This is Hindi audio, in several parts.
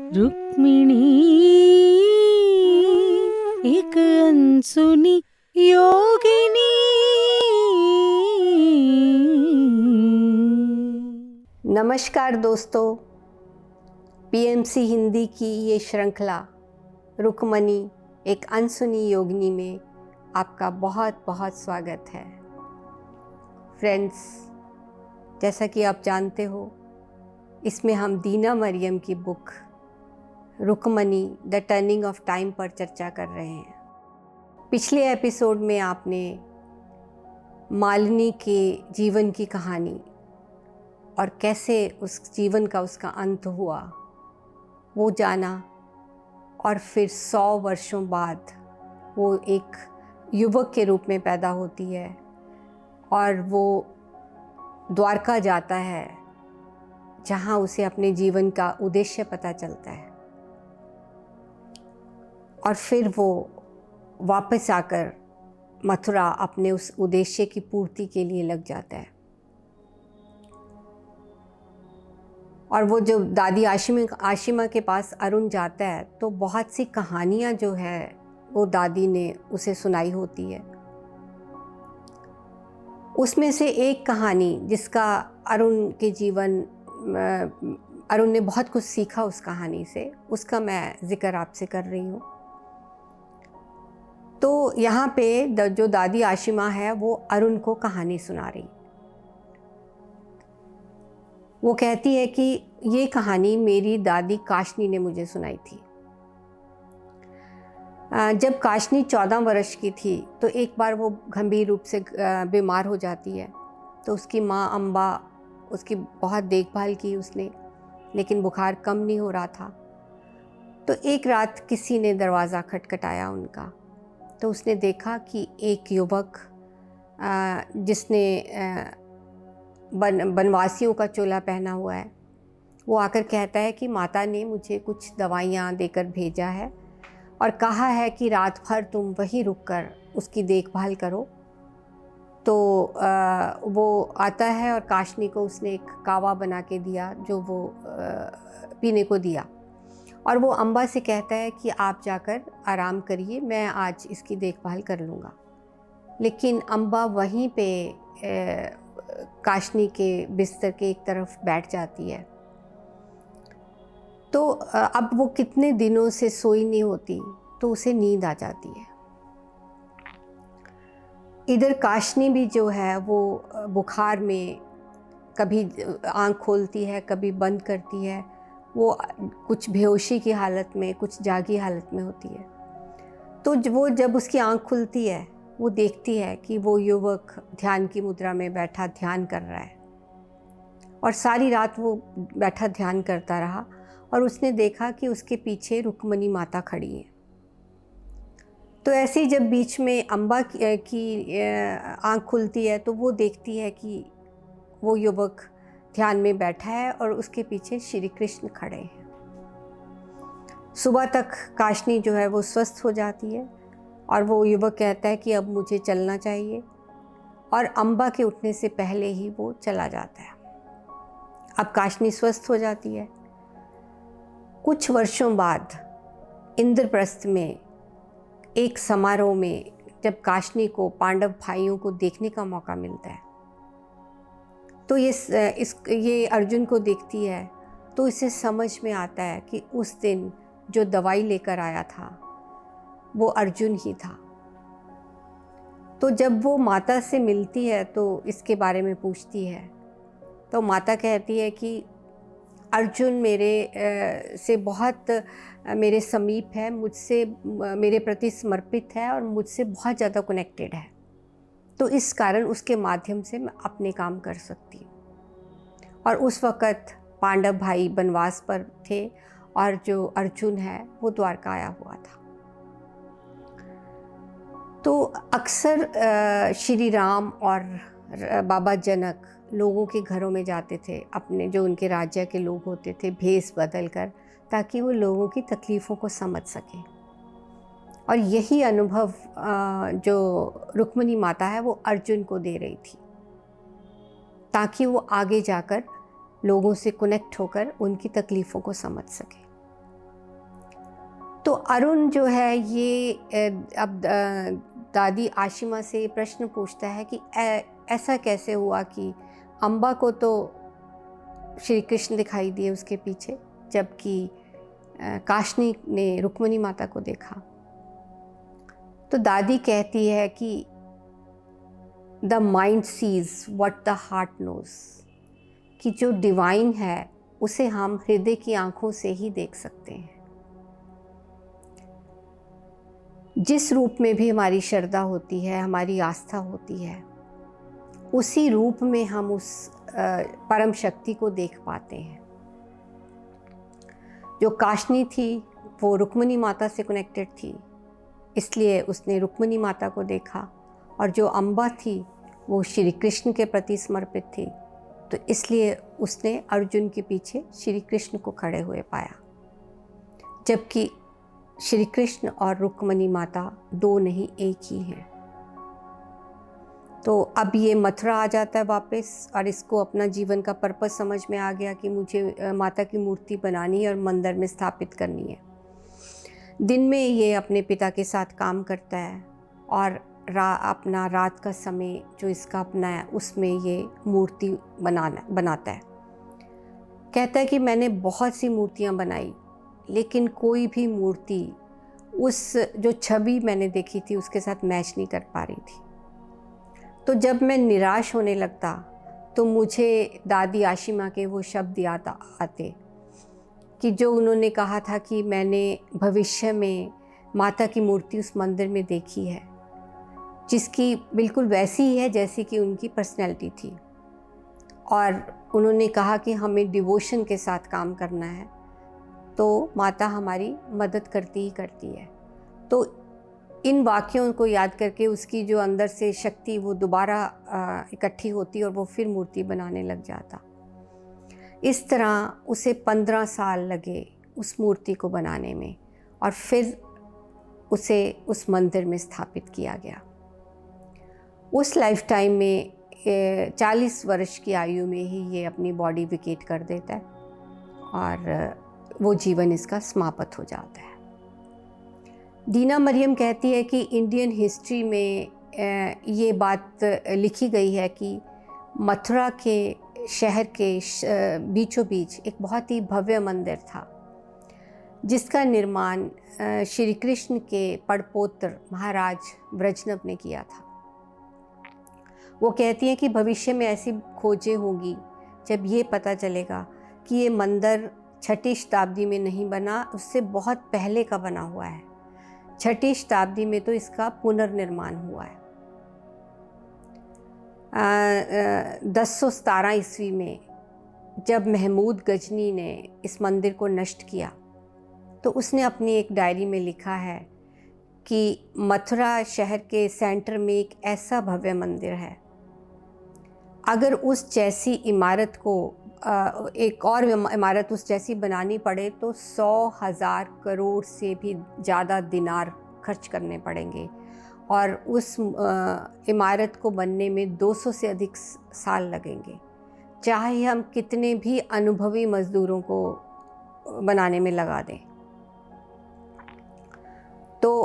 रुक्मिणी एक अनसुनी योगिनी। नमस्कार दोस्तों, पीएमसी हिंदी की ये श्रृंखला रुक्मिणी एक अनसुनी योगिनी में आपका बहुत बहुत स्वागत है। फ्रेंड्स, जैसा कि आप जानते हो, इसमें हम दीना मरियम की book Rukmini the turning of time पर चर्चा कर रहे हैं। पिछले एपिसोड में आपने मालिनी के जीवन की कहानी और कैसे उस जीवन का उसका अंत हुआ वो जाना, और फिर 100 वर्षों बाद वो एक युवक के रूप में पैदा होती है और वो द्वारका जाता है, जहाँ उसे अपने जीवन का उद्देश्य पता चलता है, और फिर वो वापस आकर मथुरा अपने उस उद्देश्य की पूर्ति के लिए लग जाता है। और वो जो दादी आशिमा के पास अरुण जाता है, तो बहुत सी कहानियाँ जो है वो दादी ने उसे सुनाई होती है। उसमें से एक कहानी जिसका अरुण ने बहुत कुछ सीखा उस कहानी से, उसका मैं जिक्र आपसे कर रही हूँ। तो यहाँ पे जो दादी आशिमा है वो अरुण को कहानी सुना रही। वो कहती है कि ये कहानी मेरी दादी काशनी ने मुझे सुनाई थी। जब काशनी 14 वर्ष की थी तो एक बार वो गंभीर रूप से बीमार हो जाती है। तो उसकी माँ अम्बा उसकी बहुत देखभाल की उसने, लेकिन बुखार कम नहीं हो रहा था। तो एक रात किसी ने दरवाज़ा खटखटाया उनका। तो उसने देखा कि एक युवक जिसने बनवासियों का चोला पहना हुआ है, वो आकर कहता है कि माता ने मुझे कुछ दवाइयाँ देकर भेजा है और कहा है कि रात भर तुम वहीं रुककर उसकी देखभाल करो। तो वो आता है और काशनी को उसने एक कावा बना के दिया, जो वो पीने को दिया, और वो अम्बा से कहता है कि आप जाकर आराम करिए, मैं आज इसकी देखभाल कर लूँगा। लेकिन अम्बा वहीं पे काशनी के बिस्तर के एक तरफ बैठ जाती है। तो अब वो कितने दिनों से सोई नहीं होती, तो उसे नींद आ जाती है। इधर काशनी भी जो है वो बुखार में कभी आँख खोलती है, कभी बंद करती है। वो कुछ बेहोशी की हालत में, कुछ जागी हालत में होती है। तो वो जब उसकी आँख खुलती है, वो देखती है कि वो युवक ध्यान की मुद्रा में बैठा ध्यान कर रहा है, और सारी रात वो बैठा ध्यान करता रहा। और उसने देखा कि उसके पीछे रुक्मिणी माता खड़ी है। तो ऐसे ही जब बीच में अम्बा की आँख खुलती है, तो वो देखती है कि वो युवक ध्यान में बैठा है और उसके पीछे श्री कृष्ण खड़े हैं। सुबह तक काशनी जो है वो स्वस्थ हो जाती है, और वो युवक कहता है कि अब मुझे चलना चाहिए, और अम्बा के उठने से पहले ही वो चला जाता है। अब काशनी स्वस्थ हो जाती है। कुछ वर्षों बाद इंद्रप्रस्थ में एक समारोह में जब काशनी को पांडव भाइयों को देखने का मौका मिलता है, तो ये अर्जुन को देखती है। तो इसे समझ में आता है कि उस दिन जो दवाई लेकर आया था वो अर्जुन ही था। तो जब वो माता से मिलती है तो इसके बारे में पूछती है, तो माता कहती है कि अर्जुन से बहुत मेरे समीप है, मुझसे मेरे प्रति समर्पित है और मुझसे बहुत ज़्यादा कनेक्टेड है। तो इस कारण उसके माध्यम से मैं अपने काम कर सकती हूँ। और उस वक़्त पांडव भाई वनवास पर थे, और जो अर्जुन है वो द्वारका आया हुआ था। तो अक्सर श्री राम और बाबा जनक लोगों के घरों में जाते थे, अपने जो उनके राज्य के लोग होते थे, भेष बदल कर, ताकि वो लोगों की तकलीफ़ों को समझ सकें। और यही अनुभव जो रुक्मिणी माता है वो अर्जुन को दे रही थी, ताकि वो आगे जाकर लोगों से कनेक्ट होकर उनकी तकलीफ़ों को समझ सके। तो अरुण जो है ये अब दादी आशिमा से ये प्रश्न पूछता है कि ऐसा कैसे हुआ कि अम्बा को तो श्री कृष्ण दिखाई दिए उसके पीछे, जबकि काशनी ने रुक्मिणी माता को देखा। तो दादी कहती है कि the mind sees what the heart knows, कि जो डिवाइन है उसे हम हृदय की आंखों से ही देख सकते हैं। जिस रूप में भी हमारी श्रद्धा होती है, हमारी आस्था होती है, उसी रूप में हम उस परम शक्ति को देख पाते हैं। जो काशनी थी वो रुक्मिणी माता से कनेक्टेड थी, इसलिए उसने रुक्मिणी माता को देखा, और जो अम्बा थी वो श्री कृष्ण के प्रति समर्पित थी, तो इसलिए उसने अर्जुन के पीछे श्री कृष्ण को खड़े हुए पाया, जबकि श्री कृष्ण और रुक्मिणी माता दो नहीं एक ही हैं। तो अब ये मथुरा आ जाता है वापस, और इसको अपना जीवन का पर्पस समझ में आ गया कि मुझे माता की मूर्ति बनानी है और मंदिर में स्थापित करनी है। दिन में ये अपने पिता के साथ काम करता है, और अपना रात का समय जो इसका अपना है उसमें ये मूर्ति बनाता है। कहता है कि मैंने बहुत सी मूर्तियाँ बनाई, लेकिन कोई भी मूर्ति उस जो छवि मैंने देखी थी उसके साथ मैच नहीं कर पा रही थी। तो जब मैं निराश होने लगता तो मुझे दादी आशिमा के वो शब्द याद आते कि जो उन्होंने कहा था कि मैंने भविष्य में माता की मूर्ति उस मंदिर में देखी है, जिसकी बिल्कुल वैसी ही है जैसी कि उनकी पर्सनैलिटी थी, और उन्होंने कहा कि हमें डिवोशन के साथ काम करना है तो माता हमारी मदद करती ही करती है। तो इन वाक्यों को याद करके उसकी जो अंदर से शक्ति वो दोबारा इकट्ठी होती और वो फिर मूर्ति बनाने लग जाता। इस तरह उसे 15 साल लगे उस मूर्ति को बनाने में, और फिर उसे उस मंदिर में स्थापित किया गया। उस लाइफ टाइम में 40 वर्ष की आयु में ही ये अपनी बॉडी वेकेट कर देता है, और वो जीवन इसका समाप्त हो जाता है। दीना मरियम कहती है कि इंडियन हिस्ट्री में ये बात लिखी गई है कि मथुरा के शहर के बीचों बीच एक बहुत ही भव्य मंदिर था, जिसका निर्माण श्री कृष्ण के पड़पोत्र महाराज ब्रजनव ने किया था। वो कहती हैं कि भविष्य में ऐसी खोजें होंगी जब ये पता चलेगा कि ये मंदिर 6ठी शताब्दी में नहीं बना, उससे बहुत पहले का बना हुआ है। 6ठी शताब्दी में तो इसका पुनर्निर्माण हुआ है। 1017 ईस्वी में जब महमूद गजनी ने इस मंदिर को नष्ट किया, तो उसने अपनी एक डायरी में लिखा है कि मथुरा शहर के सेंटर में एक ऐसा भव्य मंदिर है, अगर उस जैसी इमारत को एक और इमारत उस जैसी बनानी पड़े तो 100,000 करोड़ से भी ज़्यादा दिनार खर्च करने पड़ेंगे, और उस इमारत को बनने में 200 से अधिक साल लगेंगे, चाहे हम कितने भी अनुभवी मज़दूरों को बनाने में लगा दें। तो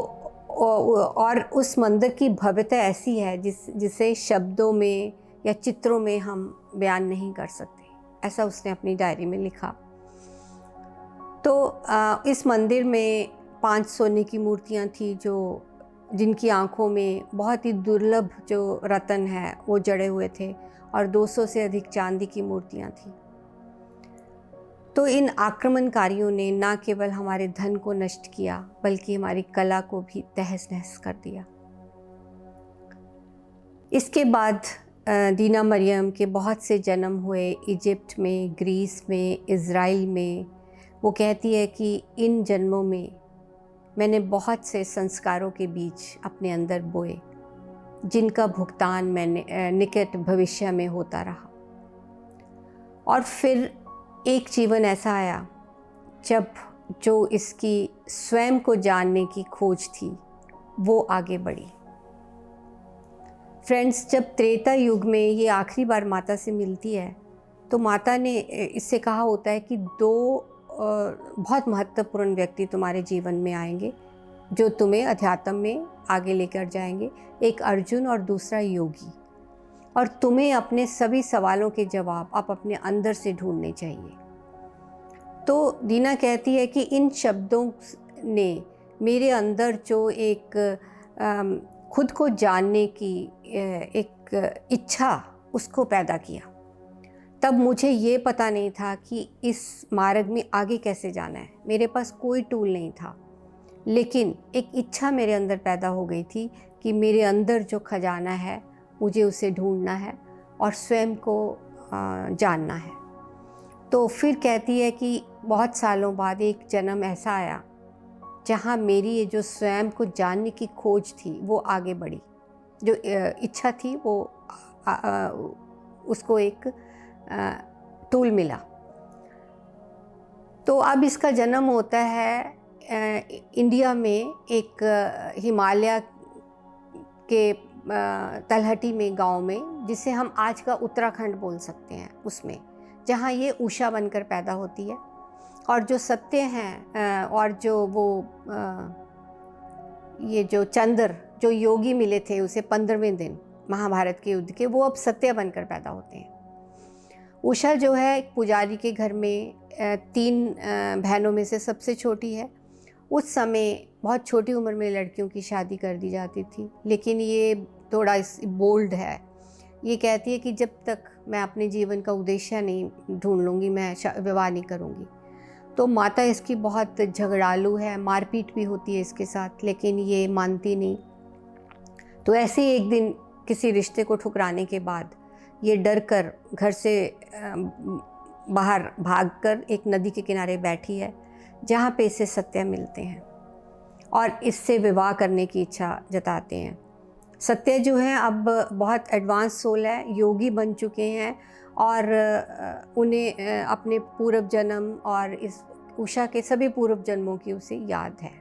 और उस मंदिर की भव्यता ऐसी है जिसे शब्दों में या चित्रों में हम बयान नहीं कर सकते, ऐसा उसने अपनी डायरी में लिखा। तो इस मंदिर में 5 सोने की मूर्तियां थी जिनकी आंखों में बहुत ही दुर्लभ जो रत्न है वो जड़े हुए थे, और 200 से अधिक चांदी की मूर्तियां थी। तो इन आक्रमणकारियों ने न केवल हमारे धन को नष्ट किया, बल्कि हमारी कला को भी तहस नहस कर दिया। इसके बाद दीना मरियम के बहुत से जन्म हुए इजिप्ट में, ग्रीस में, इज़राइल में। वो कहती है कि इन जन्मों में मैंने बहुत से संस्कारों के बीच अपने अंदर बोए, जिनका भुगतान मैंने निकट भविष्य में होता रहा। और फिर एक जीवन ऐसा आया जब जो इसकी स्वयं को जानने की खोज थी वो आगे बढ़ी। फ्रेंड्स, जब त्रेता युग में ये आखिरी बार माता से मिलती है तो माता ने इससे कहा होता है कि 2 बहुत महत्वपूर्ण व्यक्ति तुम्हारे जीवन में आएंगे जो तुम्हें अध्यात्म में आगे लेकर जाएंगे, एक अर्जुन और दूसरा योगी। और तुम्हें अपने सभी सवालों के जवाब आप अपने अंदर से ढूंढने चाहिए। तो दीना कहती है कि इन शब्दों ने मेरे अंदर जो एक खुद को जानने की एक इच्छा उसको पैदा किया। तब मुझे ये पता नहीं था कि इस मार्ग में आगे कैसे जाना है, मेरे पास कोई टूल नहीं था, लेकिन एक इच्छा मेरे अंदर पैदा हो गई थी कि मेरे अंदर जो खजाना है मुझे उसे ढूंढना है और स्वयं को जानना है। तो फिर कहती है कि बहुत सालों बाद एक जन्म ऐसा आया जहाँ मेरी ये जो स्वयं को जानने की खोज थी वो आगे बढ़ी, जो इच्छा थी वो उसको एक टूल मिला। तो अब इसका जन्म होता है इंडिया में एक हिमालय के तलहटी में गांव में, जिसे हम आज का उत्तराखंड बोल सकते हैं, उसमें जहाँ ये उषा बनकर पैदा होती है। और जो सत्य हैं और जो वो ये जो चंद्र जो योगी मिले थे उसे 15वें दिन महाभारत के युद्ध के, वो अब सत्य बनकर पैदा होते हैं। उषा जो है एक पुजारी के घर में 3 बहनों में से सबसे छोटी है। उस समय बहुत छोटी उम्र में लड़कियों की शादी कर दी जाती थी, लेकिन ये थोड़ा बोल्ड है। ये कहती है कि जब तक मैं अपने जीवन का उद्देश्य नहीं ढूंढ लूँगी मैं विवाह नहीं करूँगी। तो माता इसकी बहुत झगड़ालू है, मारपीट भी होती है इसके साथ, लेकिन ये मानती नहीं। तो ऐसे ही एक दिन किसी रिश्ते को ठुकराने के बाद ये डर कर घर से बाहर भागकर एक नदी के किनारे बैठी है जहाँ पे इसे सत्य मिलते हैं और इससे विवाह करने की इच्छा जताते हैं। सत्य जो है अब बहुत एडवांस सोल है, योगी बन चुके हैं और उन्हें अपने पूर्व जन्म और इस उषा के सभी पूर्व जन्मों की उसे याद है।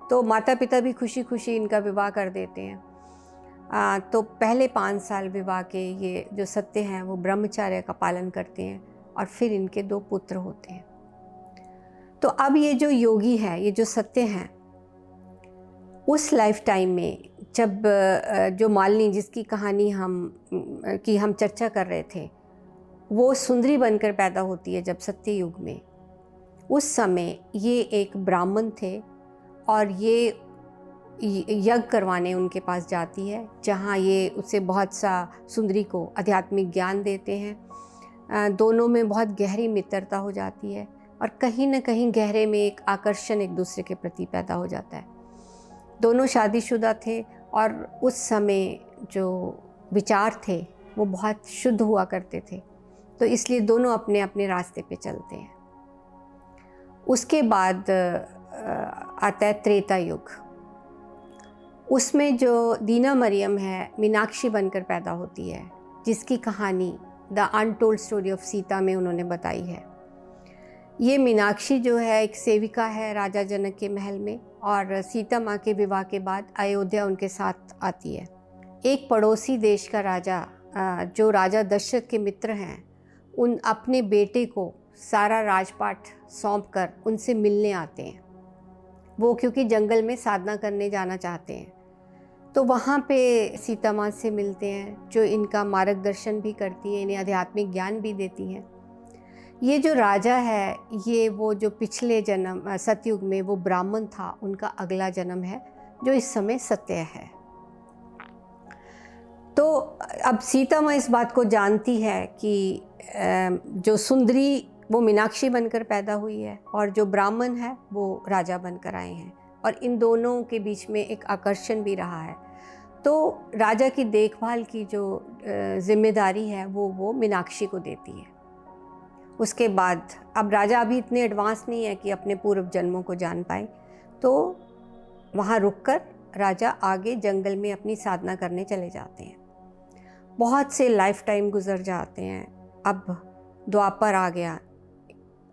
तो माता पिता भी खुशी खुशी इनका विवाह कर देते हैं। तो पहले 5 साल विवाह के ये जो सत्य हैं वो ब्रह्मचर्य का पालन करते हैं और फिर इनके 2 पुत्र होते हैं। तो अब ये जो योगी है, ये जो सत्य हैं, उस लाइफ टाइम में जब जो मालिनी जिसकी कहानी हम चर्चा कर रहे थे, वो सुंदरी बनकर पैदा होती है जब सत्य युग में। उस समय ये एक ब्राह्मण थे और ये यज्ञ करवाने उनके पास जाती है, जहाँ ये उसे बहुत सा सुंदरी को आध्यात्मिक ज्ञान देते हैं। दोनों में बहुत गहरी मित्रता हो जाती है और कहीं ना कहीं गहरे में एक आकर्षण एक दूसरे के प्रति पैदा हो जाता है। दोनों शादीशुदा थे और उस समय जो विचार थे वो बहुत शुद्ध हुआ करते थे, तो इसलिए दोनों अपने अपने रास्ते पे चलते हैं। उसके बाद आता है त्रेता युग। उसमें जो दीना मरियम है मीनाक्षी बनकर पैदा होती है, जिसकी कहानी the untold story of Sita में उन्होंने बताई है। ये मीनाक्षी जो है एक सेविका है राजा जनक के महल में, और सीता माँ के विवाह के बाद अयोध्या उनके साथ आती है। एक पड़ोसी देश का राजा जो राजा दशरथ के मित्र हैं, उन अपने बेटे को सारा राजपाट सौंपकर उनसे मिलने आते हैं। वो क्योंकि जंगल में साधना करने जाना चाहते हैं, तो वहाँ पे सीता माँ से मिलते हैं, जो इनका मार्गदर्शन भी करती है, इन्हें आध्यात्मिक ज्ञान भी देती हैं। ये जो राजा है, ये वो जो पिछले जन्म सतयुग में वो ब्राह्मण था, उनका अगला जन्म है जो इस समय सत्य है। तो अब सीता माँ इस बात को जानती है कि जो सुंदरी वो मीनाक्षी बनकर पैदा हुई है और जो ब्राह्मण है वो राजा बनकर आए हैं, और इन दोनों के बीच में एक आकर्षण भी रहा है। तो राजा की देखभाल की जो जिम्मेदारी है वो मीनाक्षी को देती है। उसके बाद अब राजा अभी इतने एडवांस नहीं है कि अपने पूर्व जन्मों को जान पाए, तो वहाँ रुककर राजा आगे जंगल में अपनी साधना करने चले जाते हैं। बहुत से लाइफ टाइम गुजर जाते हैं। अब द्वापर आ गया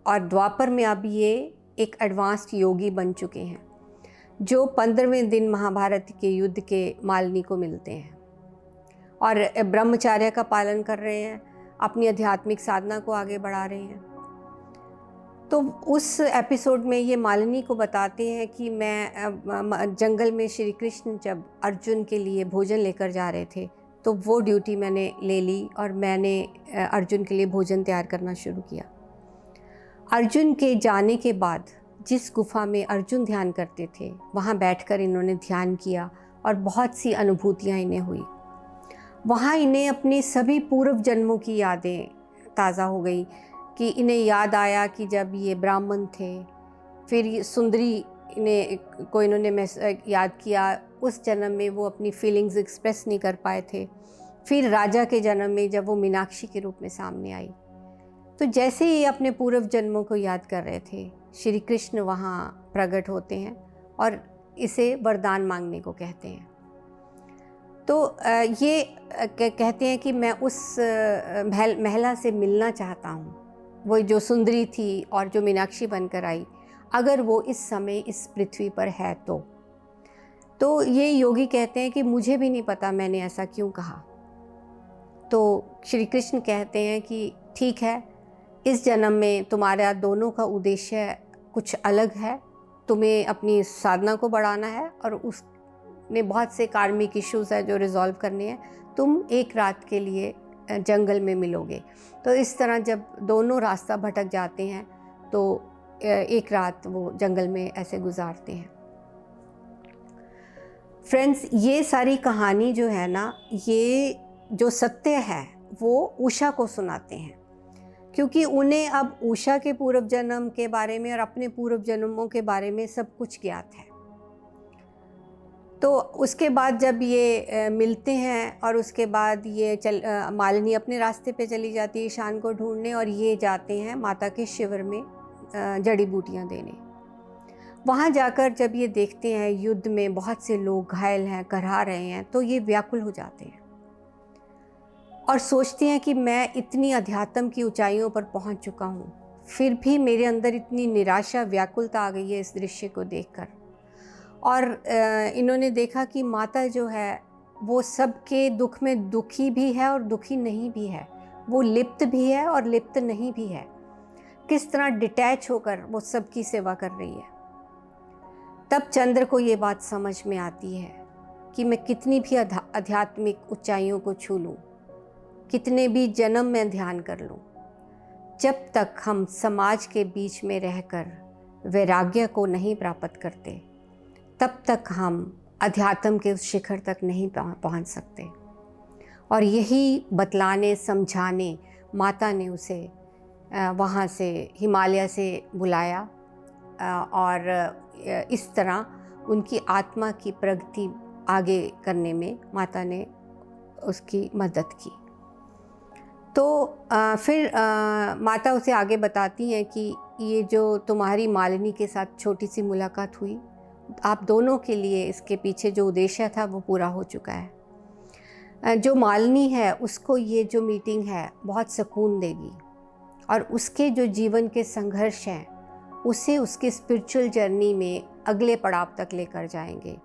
और द्वापर में अब ये एक एडवांस्ड योगी बन चुके हैं, जो 15वें दिन महाभारत के युद्ध के मालिनी को मिलते हैं और ब्रह्मचर्य का पालन कर रहे हैं, अपनी आध्यात्मिक साधना को आगे बढ़ा रहे हैं। तो उस एपिसोड में ये मालिनी को बताते हैं कि मैं जंगल में श्री कृष्ण जब अर्जुन के लिए भोजन लेकर जा रहे थे तो वो ड्यूटी मैंने ले ली और मैंने अर्जुन के लिए भोजन तैयार करना शुरू किया। अर्जुन के जाने के बाद जिस गुफा में अर्जुन ध्यान करते थे वहाँ बैठकर इन्होंने ध्यान किया और बहुत सी अनुभूतियाँ इन्हें हुई। वहाँ इन्हें अपनी सभी पूर्व जन्मों की यादें ताज़ा हो गई कि इन्हें याद आया कि जब ये ब्राह्मण थे, फिर ये सुंदरी इन्होंने याद किया, उस जन्म में वो अपनी फीलिंग्स एक्सप्रेस नहीं कर पाए थे। फिर राजा के जन्म में जब वो मीनाक्षी के रूप में सामने आई, तो जैसे ये अपने पूर्व जन्मों को याद कर रहे थे, श्री कृष्ण वहाँ प्रकट होते हैं और इसे वरदान मांगने को कहते हैं। तो ये कहते हैं कि मैं उस महिला से मिलना चाहता हूँ, वो जो सुंदरी थी और जो मीनाक्षी बनकर आई, अगर वो इस समय इस पृथ्वी पर है तो ये योगी कहते हैं कि मुझे भी नहीं पता मैंने ऐसा क्यों कहा। तो श्री कृष्ण कहते हैं कि ठीक है, इस जन्म में तुम्हारा दोनों का उद्देश्य कुछ अलग है, तुम्हें अपनी साधना को बढ़ाना है और उसने बहुत से कार्मिक इश्यूज है जो रिजॉल्व करने हैं, तुम एक रात के लिए जंगल में मिलोगे। तो इस तरह जब दोनों रास्ता भटक जाते हैं तो एक रात वो जंगल में ऐसे गुजारते हैं। फ्रेंड्स, ये सारी कहानी जो है ना, ये जो सत्य है वो उषा को सुनाते हैं, क्योंकि उन्हें अब उषा के पूर्व जन्म के बारे में और अपने पूर्व जन्मों के बारे में सब कुछ ज्ञात है। तो उसके बाद जब ये मिलते हैं और उसके बाद ये मालिनी अपने रास्ते पे चली जाती है ईशान को ढूंढने, और ये जाते हैं माता के शिविर में जड़ी बूटियाँ देने। वहाँ जाकर जब ये देखते हैं युद्ध में बहुत से लोग घायल हैं, करहा रहे हैं, तो ये व्याकुल हो जाते हैं और सोचते हैं कि मैं इतनी अध्यात्म की ऊंचाइयों पर पहुँच चुका हूँ, फिर भी मेरे अंदर इतनी निराशा, व्याकुलता आ गई है इस दृश्य को देखकर। और इन्होंने देखा कि माता जो है वो सबके दुख में दुखी भी है और दुखी नहीं भी है, वो लिप्त भी है और लिप्त नहीं भी है। किस तरह डिटैच होकर वो सबकी सेवा कर रही है। तब चंद्र को ये बात समझ में आती है कि मैं कितनी भी आध्यात्मिक ऊंचाइयों को छू लूँ, कितने भी जन्म में ध्यान कर लूँ, जब तक हम समाज के बीच में रहकर वैराग्य को नहीं प्राप्त करते, तब तक हम अध्यात्म के उस शिखर तक नहीं पहुंच सकते। और यही बतलाने, समझाने माता ने उसे वहाँ से हिमालय से बुलाया और इस तरह उनकी आत्मा की प्रगति आगे करने में माता ने उसकी मदद की। तो फिर माता उसे आगे बताती हैं कि ये जो तुम्हारी मालिनी के साथ छोटी सी मुलाकात हुई, आप दोनों के लिए इसके पीछे जो उद्देश्य था वो पूरा हो चुका है। जो मालिनी है उसको ये जो मीटिंग है बहुत सुकून देगी और उसके जो जीवन के संघर्ष हैं उसे उसके स्पिरिचुअल जर्नी में अगले पड़ाव तक लेकर जाएंगे,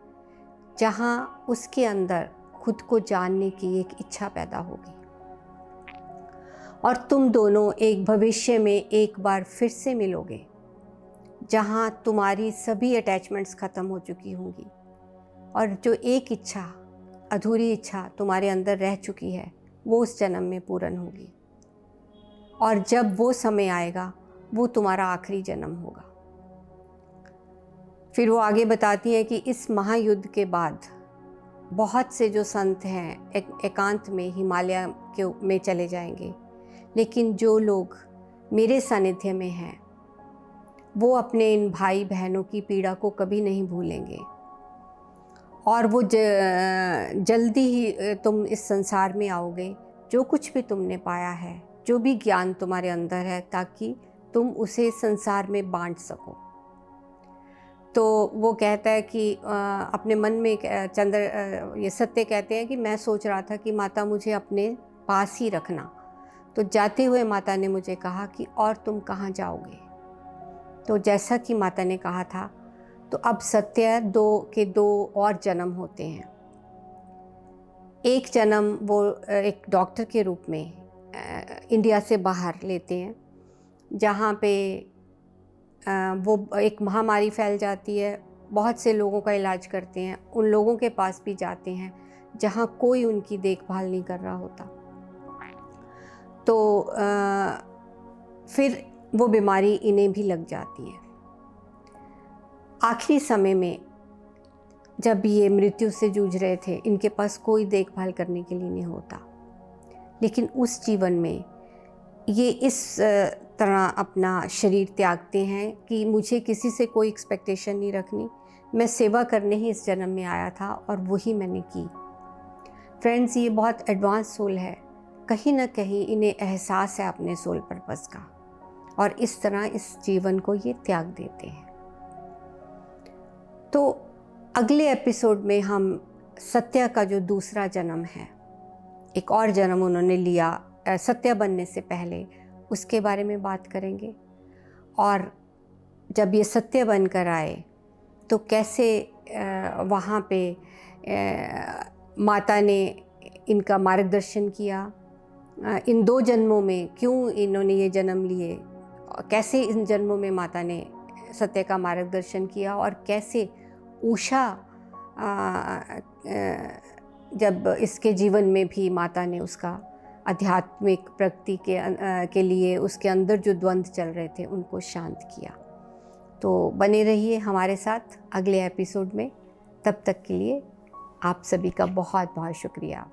जहाँ उसके अंदर खुद को जानने की एक इच्छा पैदा होगी और तुम दोनों एक भविष्य में एक बार फिर से मिलोगे, जहाँ तुम्हारी सभी अटैचमेंट्स ख़त्म हो चुकी होंगी और जो एक इच्छा, अधूरी इच्छा तुम्हारे अंदर रह चुकी है वो उस जन्म में पूर्ण होगी। और जब वो समय आएगा वो तुम्हारा आखिरी जन्म होगा। फिर वो आगे बताती है कि इस महायुद्ध के बाद बहुत से जो संत हैं एकांत में हिमालय में चले जाएंगे, लेकिन जो लोग मेरे सानिध्य में हैं वो अपने इन भाई बहनों की पीड़ा को कभी नहीं भूलेंगे और वो जल्दी ही तुम इस संसार में आओगे, जो कुछ भी तुमने पाया है, जो भी ज्ञान तुम्हारे अंदर है, ताकि तुम उसे संसार में बांट सको। तो वो कहता है कि अपने मन में चंद्र ये सत्य कहते हैं कि मैं सोच रहा था कि माता मुझे अपने पास ही रखना। तो जाते हुए माता ने मुझे कहा कि और तुम कहाँ जाओगे। तो जैसा कि माता ने कहा था, तो अब सत्य दो और जन्म होते हैं। एक जन्म वो एक डॉक्टर के रूप में इंडिया से बाहर लेते हैं, जहाँ पे वो एक महामारी फैल जाती है, बहुत से लोगों का इलाज करते हैं, उन लोगों के पास भी जाते हैं जहाँ कोई उनकी देखभाल नहीं कर रहा होता। तो फिर वो बीमारी इन्हें भी लग जाती है। आखिरी समय में जब ये मृत्यु से जूझ रहे थे, इनके पास कोई देखभाल करने के लिए नहीं होता, लेकिन उस जीवन में ये इस तरह अपना शरीर त्यागते हैं कि मुझे किसी से कोई एक्सपेक्टेशन नहीं रखनी, मैं सेवा करने ही इस जन्म में आया था और वही मैंने की। फ्रेंड्स, ये बहुत एडवांस सोल है, कहीं ना कहीं इन्हें एहसास है अपने सोल पर्पस का, और इस तरह इस जीवन को ये त्याग देते हैं। तो अगले एपिसोड में हम सत्या का जो दूसरा जन्म है, एक और जन्म उन्होंने लिया सत्या बनने से पहले, उसके बारे में बात करेंगे। और जब ये सत्य बनकर आए तो कैसे वहाँ पे माता ने इनका मार्गदर्शन किया, इन 2 जन्मों में क्यों इन्होंने ये जन्म लिए, कैसे इन जन्मों में माता ने सत्य का मार्गदर्शन किया, और कैसे उषा जब इसके जीवन में भी माता ने उसका आध्यात्मिक प्रगति के लिए उसके अंदर जो द्वंद्व चल रहे थे उनको शांत किया। तो बने रहिए हमारे साथ अगले एपिसोड में। तब तक के लिए आप सभी का बहुत बहुत शुक्रिया।